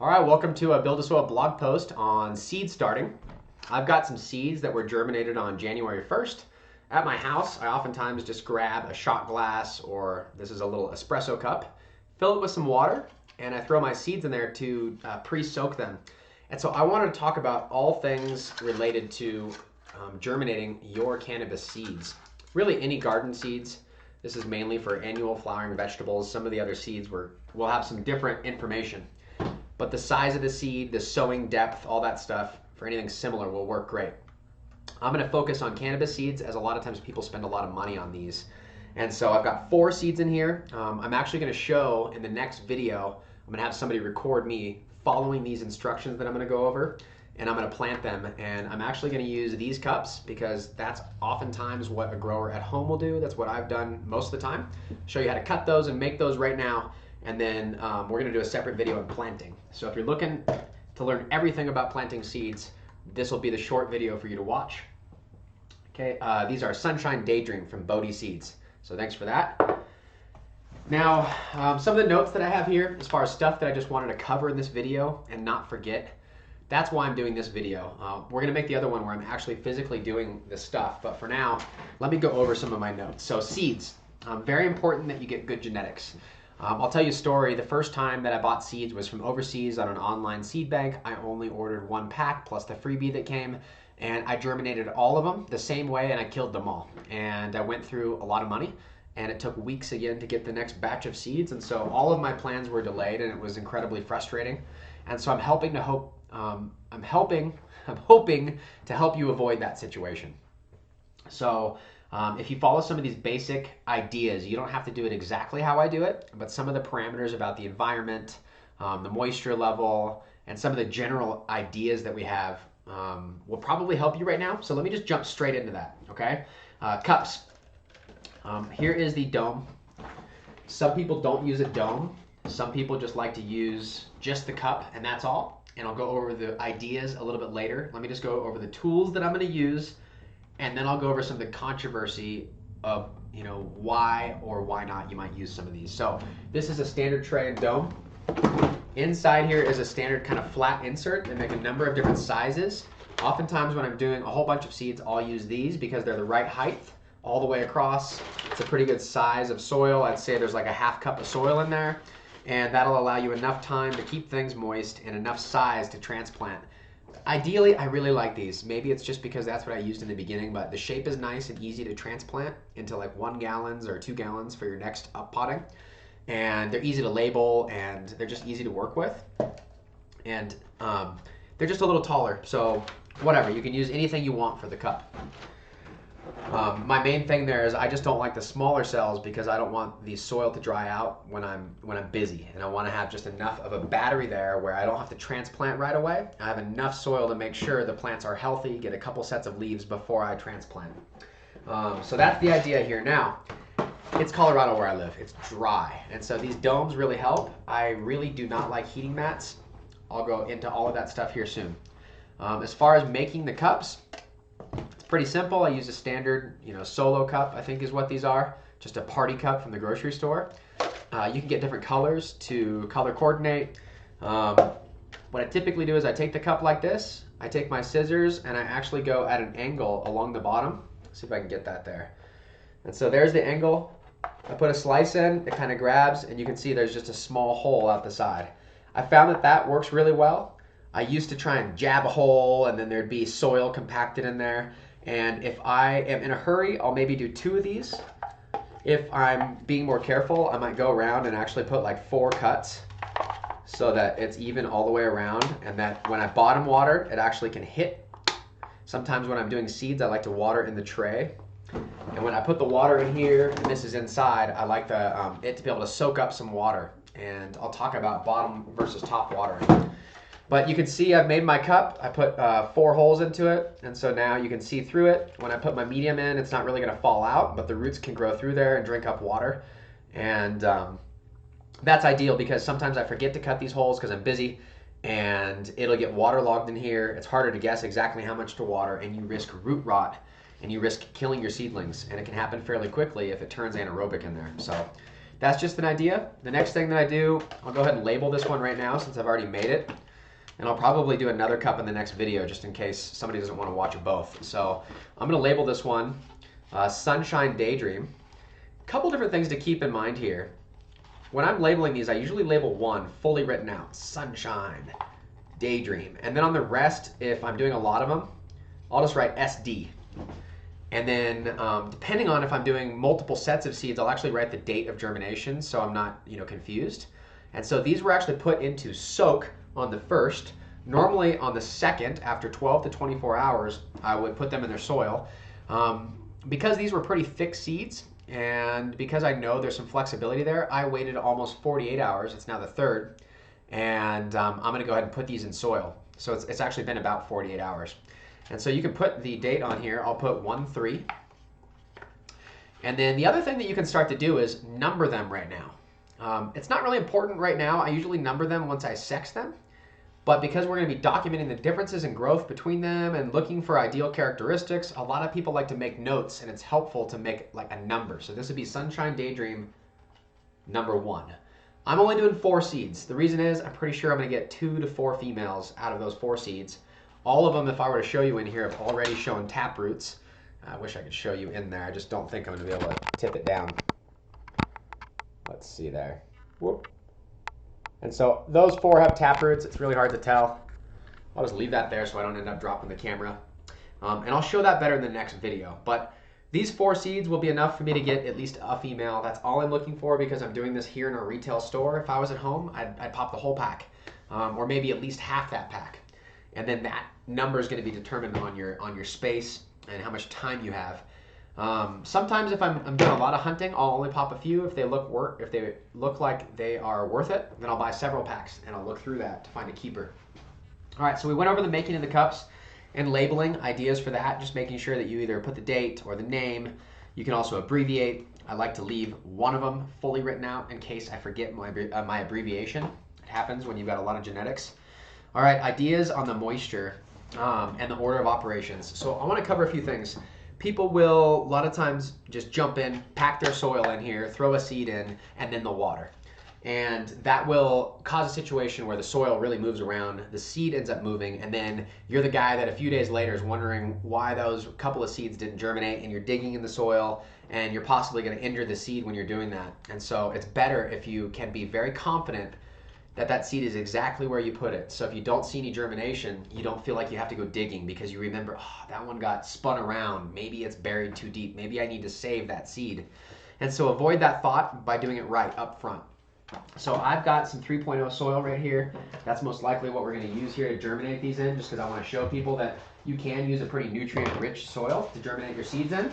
All right, welcome to a BuildASoil blog post on seed starting. I've got some seeds that were germinated on January 1st. At my house, I oftentimes just grab a shot glass, or this is a little espresso cup, fill it with some water, and I throw my seeds in there to pre-soak them. And so I wanted to talk about all things related to germinating your cannabis seeds. Really any garden seeds. This is mainly for annual flowering vegetables. Some of the other seeds will have some different information. But the size of the seed, the sowing depth, all that stuff, for anything similar will work great. I'm going to focus on cannabis seeds, as a lot of times people spend a lot of money on these. And so I've got 4 seeds in here. I'm actually going to show in the next video, I'm going to have somebody record me following these instructions that I'm going to go over, and I'm going to plant them. And I'm actually going to use these cups because that's oftentimes what a grower at home will do. That's what I've done most of the time. Show you how to cut those and make those right now. And then we're going to do a separate video on planting. So if you're looking to learn everything about planting seeds, this will be the short video for you to watch. Okay, these are Sunshine Daydream from Bodhi Seeds. So thanks for that. Now, some of the notes that I have here, as far as stuff that I just wanted to cover in this video and not forget, that's why I'm doing this video. We're going to make the other one where I'm actually physically doing this stuff. But for now, let me go over some of my notes. So seeds, very important that you get good genetics. I'll tell you a story. The first time that I bought seeds was from overseas on an online seed bank. I only ordered 1 pack plus the freebie that came, and I germinated all of them the same way, and I killed them all. And I went through a lot of money, and it took weeks again to get the next batch of seeds, and so all of my plans were delayed, and it was incredibly frustrating. And so I'm hoping to help you avoid that situation. So if you follow some of these basic ideas, you don't have to do it exactly how I do it, but some of the parameters about the environment, the moisture level, and some of the general ideas that we have will probably help you right now. So let me just jump straight into that, okay? Cups. Here is the dome. Some people don't use a dome. Some people just like to use just the cup, and that's all. And I'll go over the ideas a little bit later. Let me just go over the tools that I'm going to use, and then I'll go over some of the controversy of, why or why not you might use some of these. So this is a standard tray and dome. Inside here is a standard kind of flat insert. They make a number of different sizes. Oftentimes when I'm doing a whole bunch of seeds, I'll use these because they're the right height all the way across. It's a pretty good size of soil. I'd say there's like a half cup of soil in there. And that'll allow you enough time to keep things moist and enough size to transplant. Ideally, I really like these. Maybe it's just because that's what I used in the beginning, but the shape is nice and easy to transplant into like 1 gallons or 2 gallons for your next up potting. And they're easy to label, and they're just easy to work with. And they're just a little taller, so whatever. You can use anything you want for the cup. My main thing there is I just don't like the smaller cells because I don't want the soil to dry out when I'm busy, and I want to have just enough of a battery there where I don't have to transplant right away. I have enough soil to make sure the plants are healthy, get a couple sets of leaves before I transplant. So that's the idea here. Now, it's Colorado where I live. It's dry, and so these domes really help. I really do not like heating mats. I'll go into all of that stuff here soon. As far as making the cups, pretty simple. I use a standard, solo cup, I think is what these are. Just a party cup from the grocery store. You can get different colors to color coordinate. What I typically do is I take the cup like this, I take my scissors, and I actually go at an angle along the bottom. Let's see if I can get that there. And so there's the angle. I put a slice in, it kind of grabs, and you can see there's just a small hole out the side. I found that works really well. I used to try and jab a hole, and then there'd be soil compacted in there. And if I am in a hurry, I'll maybe do 2 of these. If I'm being more careful, I might go around and actually put like 4 cuts so that it's even all the way around, and that when I bottom water, it actually can hit. Sometimes when I'm doing seeds, I like to water in the tray. And when I put the water in here, and this is inside, I like it to be able to soak up some water. And I'll talk about bottom versus top watering. But you can see I've made my cup. I put 4 holes into it, and so now you can see through it. When I put my medium in, it's not really going to fall out, but the roots can grow through there and drink up water. And that's ideal because sometimes I forget to cut these holes because I'm busy, and it'll get waterlogged in here. It's harder to guess exactly how much to water, and you risk root rot, and you risk killing your seedlings, and it can happen fairly quickly if it turns anaerobic in there. So that's just an idea. The next thing that I do, I'll go ahead and label this one right now since I've already made it. And I'll probably do another cup in the next video just in case somebody doesn't want to watch both. So I'm going to label this one Sunshine Daydream. A couple different things to keep in mind here. When I'm labeling these, I usually label one fully written out, Sunshine Daydream. And then on the rest, if I'm doing a lot of them, I'll just write SD. And then depending on if I'm doing multiple sets of seeds, I'll actually write the date of germination so I'm not confused. And so these were actually put into soak on the 1st. Normally on the 2nd, after 12 to 24 hours, I would put them in their soil. Because these were pretty thick seeds, and because I know there's some flexibility there, I waited almost 48 hours. It's now the 3rd. And I'm going to go ahead and put these in soil. So it's actually been about 48 hours. And so you can put the date on here. I'll put 1/3. And then the other thing that you can start to do is number them right now. It's not really important right now. I usually number them once I sex them. But because we're going to be documenting the differences in growth between them and looking for ideal characteristics, a lot of people like to make notes, and it's helpful to make like a number. So this would be Sunshine Daydream number 1. I'm only doing 4 seeds. The reason is I'm pretty sure I'm going to get 2 to 4 females out of those 4 seeds. All of them, if I were to show you in here, have already shown tap roots. I wish I could show you in there. I just don't think I'm going to be able to tip it down. Let's see there. Whoop. And so those 4 have tap roots. It's really hard to tell. I'll just leave that there so I don't end up dropping the camera. And I'll show that better in the next video. But these 4 seeds will be enough for me to get at least a female. That's all I'm looking for because I'm doing this here in a retail store. If I was at home, I'd pop the whole pack, or maybe at least half that pack. And then that number is going to be determined on your space and how much time you have. Sometimes if I'm doing a lot of hunting, I'll only pop a few. If they look like they are worth it, then I'll buy several packs and I'll look through that to find a keeper. All right, so we went over the making of the cups and labeling, ideas for that, just making sure that you either put the date or the name. You can also abbreviate. I like to leave one of them fully written out in case I forget my abbreviation. It happens when you've got a lot of genetics. All right, ideas on the moisture and the order of operations. So I want to cover a few things. People will, a lot of times, just jump in, pack their soil in here, throw a seed in, and then they'll water. And that will cause a situation where the soil really moves around, the seed ends up moving, and then you're the guy that a few days later is wondering why those couple of seeds didn't germinate, and you're digging in the soil, and you're possibly going to injure the seed when you're doing that. And so it's better if you can be very confident that that seed is exactly where you put it. So if you don't see any germination, you don't feel like you have to go digging because you remember, oh, that one got spun around. Maybe it's buried too deep. Maybe I need to save that seed. And so avoid that thought by doing it right up front. So I've got some 3.0 soil right here. That's most likely what we're going to use here to germinate these in, just because I want to show people that you can use a pretty nutrient-rich soil to germinate your seeds in.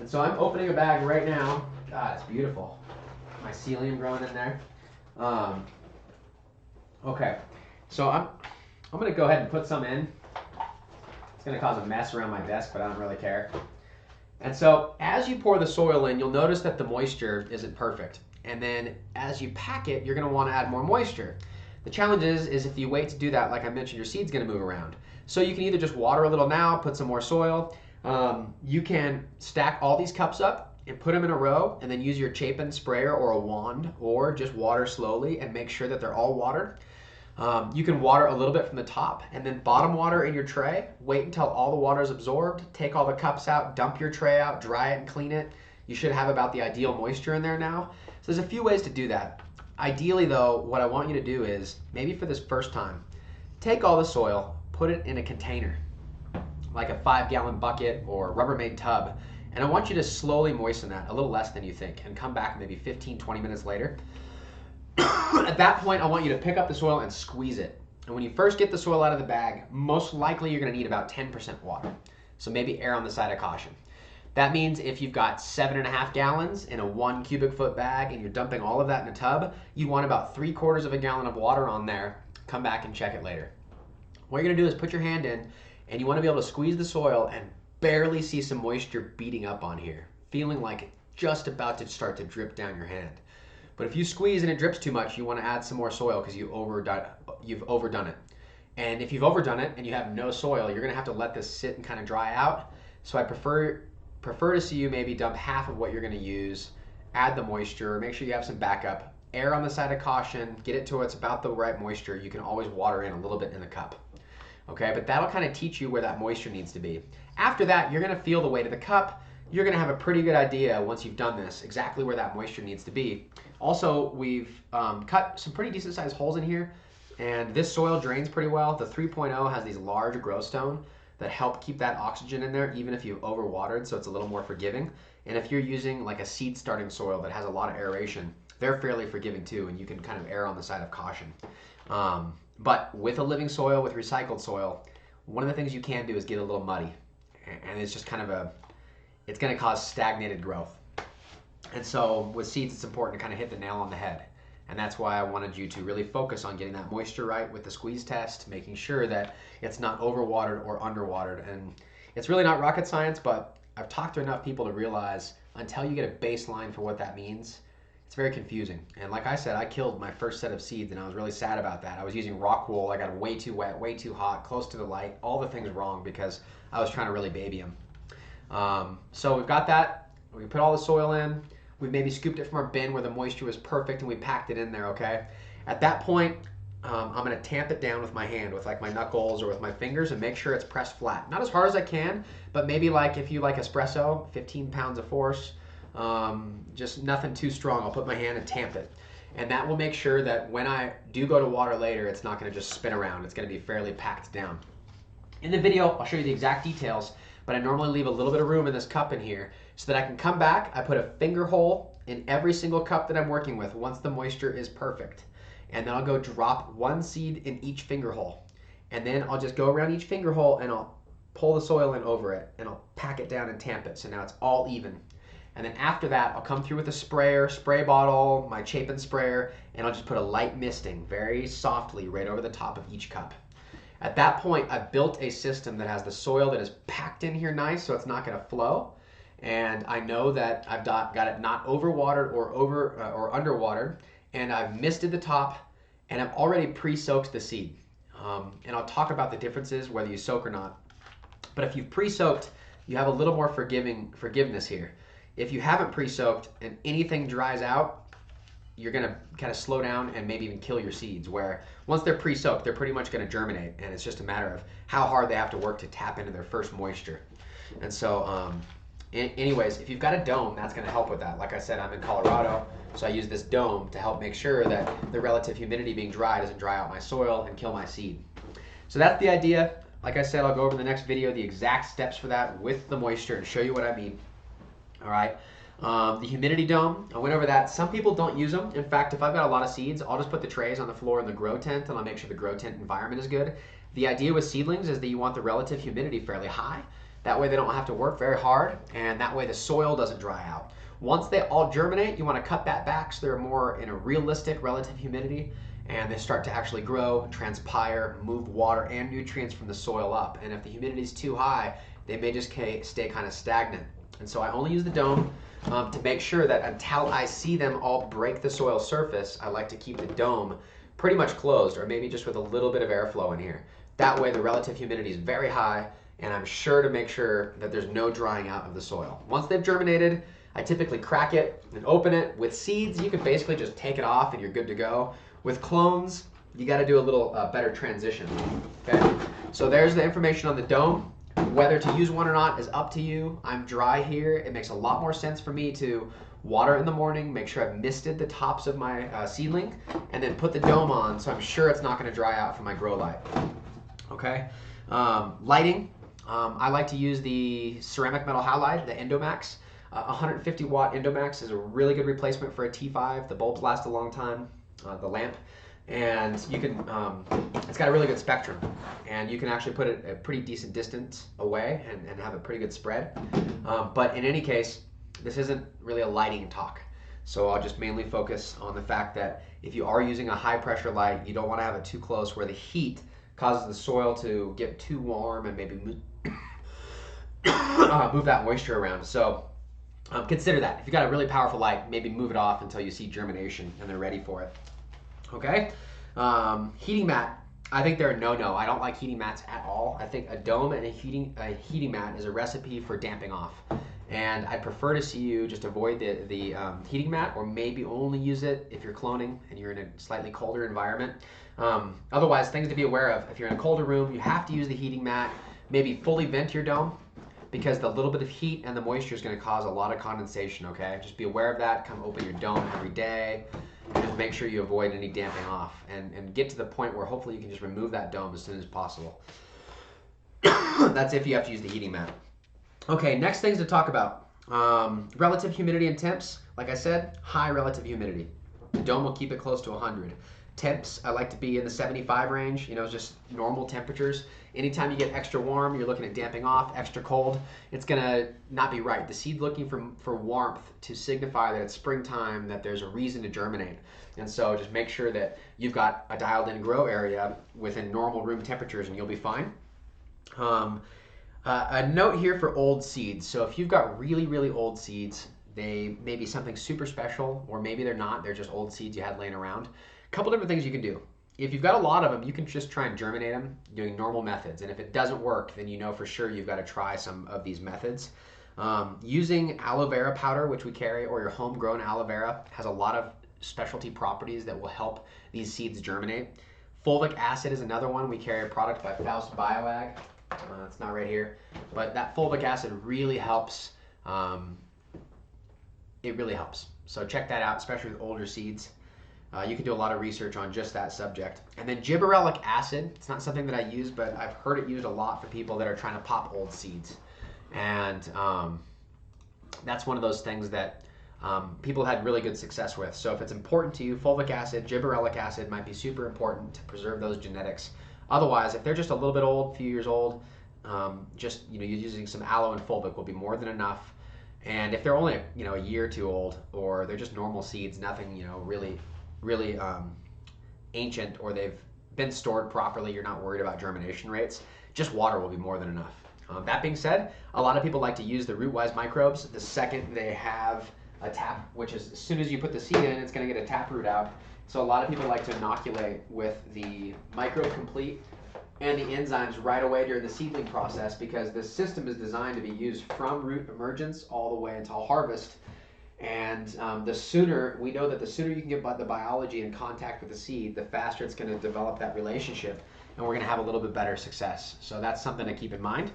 And so I'm opening a bag right now. God, it's beautiful. Mycelium growing in there. Okay, so I'm going to go ahead and put some in. It's going to cause a mess around my desk, but I don't really care. And so as you pour the soil in, you'll notice that the moisture isn't perfect. And then as you pack it, you're going to want to add more moisture. The challenge is if you wait to do that, like I mentioned, your seed's going to move around. So you can either just water a little now, put some more soil. You can stack all these cups up and put them in a row and then use your Chapin sprayer or a wand, or just water slowly and make sure that they're all watered. You can water a little bit from the top and then bottom water in your tray. Wait until all the water is absorbed. Take all the cups out, dump your tray out, dry it and clean it. You should have about the ideal moisture in there now. So there's a few ways to do that. Ideally though, what I want you to do is, maybe for this first time, take all the soil, put it in a container, like a 5-gallon bucket or Rubbermaid tub, and I want you to slowly moisten that, a little less than you think, and come back maybe 15-20 minutes later. At that point, I want you to pick up the soil and squeeze it. And when you first get the soil out of the bag, most likely you're going to need about 10% water. So maybe err on the side of caution. That means if you've got 7.5 gallons in a 1 cubic foot bag and you're dumping all of that in a tub, you want about 3/4 of a gallon of water on there. Come back and check it later. What you're going to do is put your hand in, and you want to be able to squeeze the soil and barely see some moisture beating up on here, feeling like it's just about to start to drip down your hand. But if you squeeze and it drips too much, you want to add some more soil because you've overdone it. And if you've overdone it and you have no soil, you're going to have to let this sit and kind of dry out. So I prefer to see you maybe dump half of what you're going to use add the moisture, make sure you have some backup. Err on the side of caution, get it to it's about the right moisture. You can always water in a little bit in the cup. Okay, but that'll kind of teach you where that moisture needs to be. After that, you're gonna feel the weight of the cup. You're gonna have a pretty good idea once you've done this, exactly where that moisture needs to be. Also, we've cut some pretty decent sized holes in here, and this soil drains pretty well. The 3.0 has these large growth stone that help keep that oxygen in there, even if you've overwatered, so it's a little more forgiving. And if you're using like a seed starting soil that has a lot of aeration, they're fairly forgiving too, and you can kind of err on the side of caution. But with a living soil, with recycled soil, one of the things you can do is get a little muddy. And it's just kind of it's gonna cause stagnated growth. And so with seeds, it's important to kind of hit the nail on the head. And that's why I wanted you to really focus on getting that moisture right with the squeeze test, making sure that it's not overwatered or underwatered. And it's really not rocket science, but I've talked to enough people to realize until you get a baseline for what that means, it's very confusing. And like I said, I killed my first set of seeds and I was really sad about that. I was using rock wool. I got them way too wet, way too hot, close to the light, all the things wrong because I was trying to really baby them. So we've got that. We put all the soil in. We've maybe scooped it from our bin where the moisture was perfect and we packed it in there, okay? At that point, I'm gonna tamp it down with my hand, with like my knuckles or with my fingers, and make sure it's pressed flat. Not as hard as I can, but maybe like if you like espresso, 15 pounds of force, just nothing too strong. I'll put my hand and tamp it. And that will make sure that when I do go to water later, it's not gonna just spin around. It's gonna be fairly packed down. In the video, I'll show you the exact details, but I normally leave a little bit of room in this cup in here so that I can come back. I put a finger hole in every single cup that I'm working with once the moisture is perfect. And then I'll go drop one seed in each finger hole. And then I'll just go around each finger hole and I'll pull the soil in over it and I'll pack it down and tamp it. So now it's all even. And then after that, I'll come through with a sprayer, spray bottle, my Chapin sprayer, and I'll just put a light misting very softly right over the top of each cup. At that point, I've built a system that has the soil that is packed in here nice so it's not gonna flow. And I know that I've got it not overwatered or underwatered, and I've misted the top, and I've already pre-soaked the seed. And I'll talk about the differences whether you soak or not. But if you've pre-soaked, you have a little more forgiveness here. If you haven't pre-soaked and anything dries out, you're gonna kind of slow down and maybe even kill your seeds, where once they're pre-soaked, they're pretty much gonna germinate, and it's just a matter of how hard they have to work to tap into their first moisture. And so, anyways, if you've got a dome, that's gonna help with that. Like I said, I'm in Colorado, so I use this dome to help make sure that the relative humidity being dry doesn't dry out my soil and kill my seed. So that's the idea. Like I said, I'll go over in the next video the exact steps for that with the moisture and show you what I mean. All right. The humidity dome, I went over that. Some people don't use them. In fact, if I've got a lot of seeds, I'll just put the trays on the floor in the grow tent and I'll make sure the grow tent environment is good. The idea with seedlings is that you want the relative humidity fairly high. That way they don't have to work very hard, and that way the soil doesn't dry out. Once they all germinate, you want to cut that back so they're more in a realistic relative humidity, and they start to actually grow, transpire, move water and nutrients from the soil up. And if the humidity is too high, they may just stay kind of stagnant. And so I only use the dome to make sure that until I see them all break the soil surface, I like to keep the dome pretty much closed, or maybe just with a little bit of airflow in here. That way the relative humidity is very high, and I'm sure to make sure that there's no drying out of the soil. Once they've germinated, I typically crack it and open it. With seeds, you can basically just take it off and you're good to go. With clones, you got to do a little better transition. Okay, so there's the information on the dome. Whether to use one or not is up to you. I'm dry here. It makes a lot more sense for me to water in the morning, make sure I've misted the tops of my seedling, and then put the dome on so I'm sure it's not going to dry out from my grow light. Okay, lighting. I like to use the ceramic metal halide, the Endomax. 150 watt Endomax is a really good replacement for a T5. The bulbs last a long time, the lamp. And you can, it's got a really good spectrum. And you can actually put it a pretty decent distance away and have a pretty good spread. But in any case, this isn't really a lighting talk. So I'll just mainly focus on the fact that if you are using a high pressure light, you don't want to have it too close where the heat causes the soil to get too warm and maybe move that moisture around. So consider that. If you've got a really powerful light, maybe move it off until you see germination and they're ready for it. Okay? Heating mat. I think they're a no-no. I don't like heating mats at all. I think a dome and a heating mat is a recipe for damping off. And I prefer to see you just avoid the heating mat, or maybe only use it if you're cloning and you're in a slightly colder environment. Otherwise, things to be aware of: if you're in a colder room, you have to use the heating mat. Maybe fully vent your dome, because the little bit of heat and the moisture is going to cause a lot of condensation, okay? Just be aware of that. Come open your dome every day, and just make sure you avoid any damping off, and get to the point where hopefully you can just remove that dome as soon as possible. That's if you have to use the heating mat. Okay, next things to talk about. Relative humidity and temps. Like I said, high relative humidity. The dome will keep it close to 100. Temps, I like to be in the 75 range, just normal temperatures. Anytime you get extra warm, you're looking at damping off. Extra cold, it's gonna not be right. The seed's looking for warmth to signify that it's springtime, that there's a reason to germinate. And so just make sure that you've got a dialed in grow area within normal room temperatures and you'll be fine. A note here for old seeds. So if you've got really, really old seeds, they may be something super special, or maybe they're not, they're just old seeds you had laying around. A couple different things you can do. If you've got a lot of them, you can just try and germinate them doing normal methods. And if it doesn't work, then you know for sure you've got to try some of these methods. Using aloe vera powder, which we carry, or your homegrown aloe vera, has a lot of specialty properties that will help these seeds germinate. Fulvic acid is another one. We carry a product by Faust Bioag. It's not right here, but that fulvic acid really helps. It really helps. So check that out, especially with older seeds. You can do a lot of research on just that subject. And then gibberellic acid. It's not something that I use, but I've heard it used a lot for people that are trying to pop old seeds. And that's one of those things that people had really good success with. So if it's important to you, fulvic acid, gibberellic acid might be super important to preserve those genetics. Otherwise, if they're just a little bit old, a few years old, just using some aloe and fulvic will be more than enough. And if they're only a year or two old, or they're just normal seeds, nothing really ancient, or they've been stored properly, you're not worried about germination rates, just water will be more than enough. That being said, a lot of people like to use the root-wise microbes the second they have a tap, which is as soon as you put the seed in, it's going to get a taproot out. So a lot of people like to inoculate with the Microbe Complete and the enzymes right away during the seedling process, because this system is designed to be used from root emergence all the way until harvest. And we know that the sooner you can get the biology in contact with the seed, the faster it's going to develop that relationship, and we're going to have a little bit better success. So that's something to keep in mind.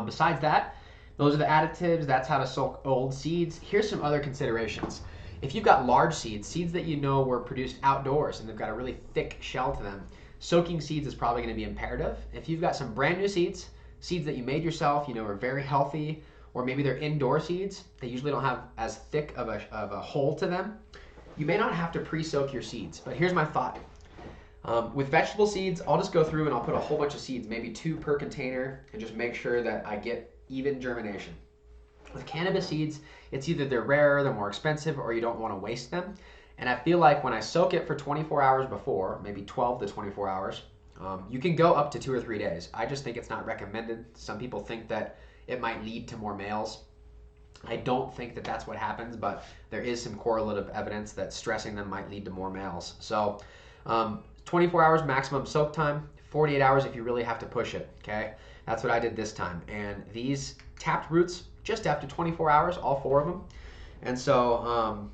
Besides that, those are the additives. That's how to soak old seeds. Here's some other considerations. If you've got large seeds that were produced outdoors and they've got a really thick shell to them, soaking seeds is probably going to be imperative. If you've got some brand new seeds that you made yourself, are very healthy, or maybe they're indoor seeds, they usually don't have as thick of a hole to them, you may not have to pre-soak your seeds. But here's my thought. With vegetable seeds, I'll just go through and I'll put a whole bunch of seeds, maybe 2 per container, and just make sure that I get even germination. With cannabis seeds, it's either they're rarer, they're more expensive, or you don't want to waste them. And I feel like when I soak it for 24 hours before, maybe 12 to 24 hours, you can go up to 2 or 3 days. I just think it's not recommended. Some people think that it might lead to more males. I don't think that that's what happens, but there is some correlative evidence that stressing them might lead to more males. So 24 hours maximum soak time, 48 hours if you really have to push it, okay? That's what I did this time. And these tapped roots, just after 24 hours, all 4 of them. And so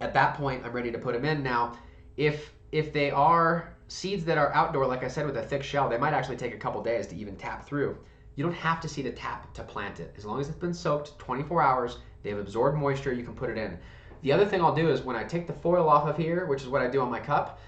at that point, I'm ready to put them in. Now, if they are seeds that are outdoor, like I said, with a thick shell, they might actually take a couple days to even tap through. You don't have to see the tap to plant it. As long as it's been soaked 24 hours, they've absorbed moisture, you can put it in. The other thing I'll do is when I take the foil off of here, which is what I do on my cup,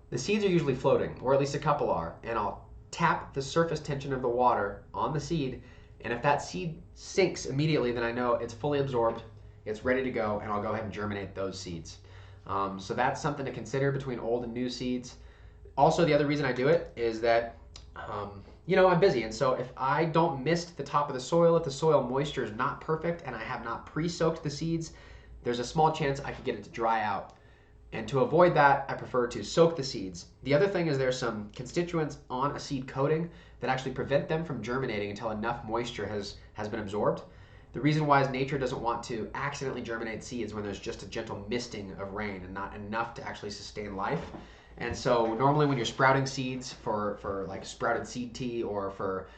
the seeds are usually floating, or at least a couple are, and I'll tap the surface tension of the water on the seed, and if that seed sinks immediately, then I know it's fully absorbed, it's ready to go, and I'll go ahead and germinate those seeds. So that's something to consider between old and new seeds. Also, the other reason I do it is that I'm busy, and so if I don't mist the top of the soil, if the soil moisture is not perfect and I have not pre-soaked the seeds, there's a small chance I could get it to dry out. And to avoid that, I prefer to soak the seeds. The other thing is there's some constituents on a seed coating that actually prevent them from germinating until enough moisture has been absorbed. The reason why is nature doesn't want to accidentally germinate seeds when there's just a gentle misting of rain and not enough to actually sustain life. And so normally when you're sprouting seeds for like sprouted seed tea or for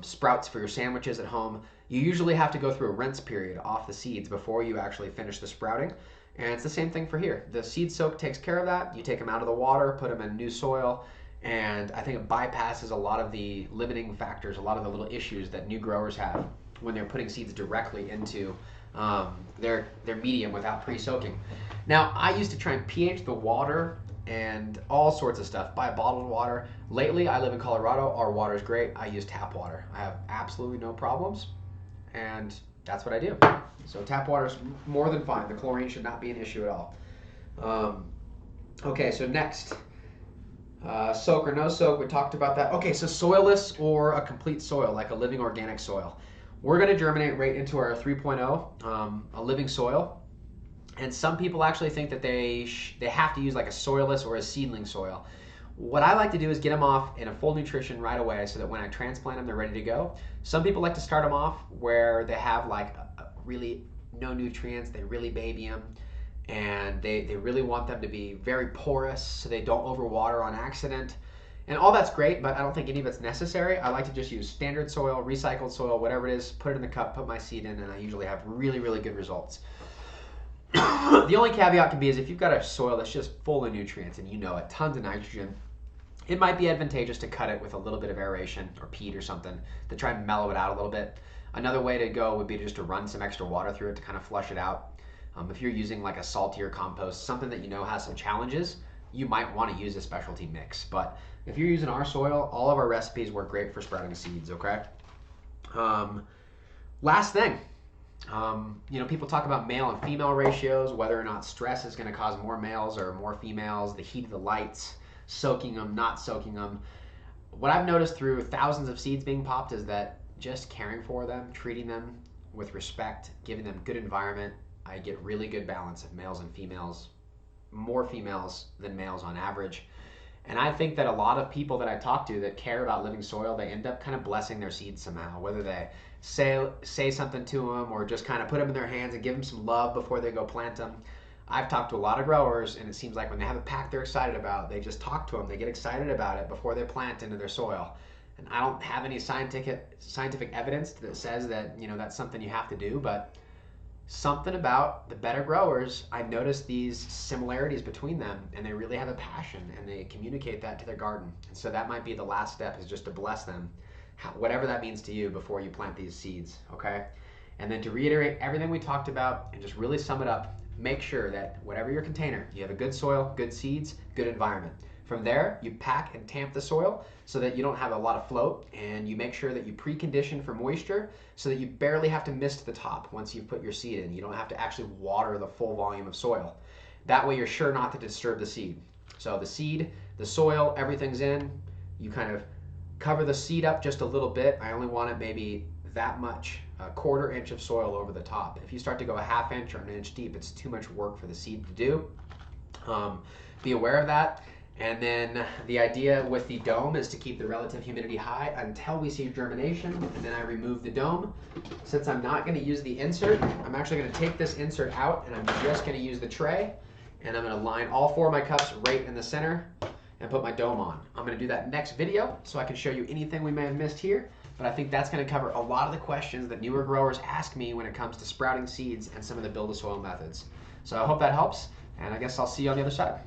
sprouts for your sandwiches at home, you usually have to go through a rinse period off the seeds before you actually finish the sprouting. And it's the same thing for here. The seed soak takes care of that. You take them out of the water, put them in new soil, and I think it bypasses a lot of the limiting factors, a lot of the little issues that new growers have when they're putting seeds directly into their medium without pre-soaking. Now, I used to try and pH the water and all sorts of stuff, buy bottled water. Lately, I live in Colorado. Our water is great. I use tap water. I have absolutely no problems, and that's what I do. So tap water is more than fine. The chlorine should not be an issue at all. Okay, so next, soak or no soak, we talked about that. Okay, so soilless or a complete soil, like a living organic soil. We're going to germinate right into our 3.0, a living soil. And some people actually think that they have to use like a soilless or a seedling soil. What I like to do is get them off in a full nutrition right away so that when I transplant them, they're ready to go. Some people like to start them off where they have like really no nutrients, they really baby them, and they really want them to be very porous so they don't overwater on accident. And all that's great, but I don't think any of it's necessary. I like to just use standard soil, recycled soil, whatever it is, put it in the cup, put my seed in, and I usually have really, really good results. The only caveat can be is if you've got a soil that's just full of nutrients and you know it, tons of nitrogen, it might be advantageous to cut it with a little bit of aeration or peat or something to try and mellow it out a little bit. Another way to go would be just to run some extra water through it to kind of flush it out. If you're using like a saltier compost, something that you know has some challenges, you might want to use a specialty mix. But if you're using our soil, all of our recipes work great for sprouting seeds, okay? Last thing, people talk about male and female ratios, whether or not stress is going to cause more males or more females, the heat of the lights, soaking them, not soaking them. What I've noticed through thousands of seeds being popped is that just caring for them, treating them with respect, giving them good environment, I get really good balance of males and females, more females than males on average. And I think that a lot of people that I talk to that care about living soil, they end up kind of blessing their seeds somehow, whether they say something to them or just kind of put them in their hands and give them some love before they go plant them. I've talked to a lot of growers, and it seems like when they have a pack they're excited about, they just talk to them, they get excited about it before they plant into their soil. And I don't have any scientific evidence that says that that's something you have to do, but something about the better growers, I noticed these similarities between them, and they really have a passion, and they communicate that to their garden. And so that might be the last step, is just to bless them, whatever that means to you, before you plant these seeds, okay? And then to reiterate everything we talked about and just really sum it up, make sure that whatever your container, you have a good soil, good seeds, good environment. From there, you pack and tamp the soil so that you don't have a lot of float, and you make sure that you precondition for moisture so that you barely have to mist the top once you've put your seed in. You don't have to actually water the full volume of soil. That way you're sure not to disturb the seed. So the seed, the soil, everything's in. You kind of cover the seed up just a little bit. I only want it maybe that much, a 1/4 inch of soil over the top. If you start to go a 1/2 inch or an inch deep, it's too much work for the seed to do. Be aware of that. And then the idea with the dome is to keep the relative humidity high until we see germination, and then I remove the dome. Since I'm not going to use the insert, I'm actually going to take this insert out, and I'm just going to use the tray, and I'm going to line all 4 of my cups right in the center and put my dome on. I'm going to do that next video so I can show you anything we may have missed here, but I think that's going to cover a lot of the questions that newer growers ask me when it comes to sprouting seeds and some of the BuildASoil methods. So I hope that helps, and I guess I'll see you on the other side.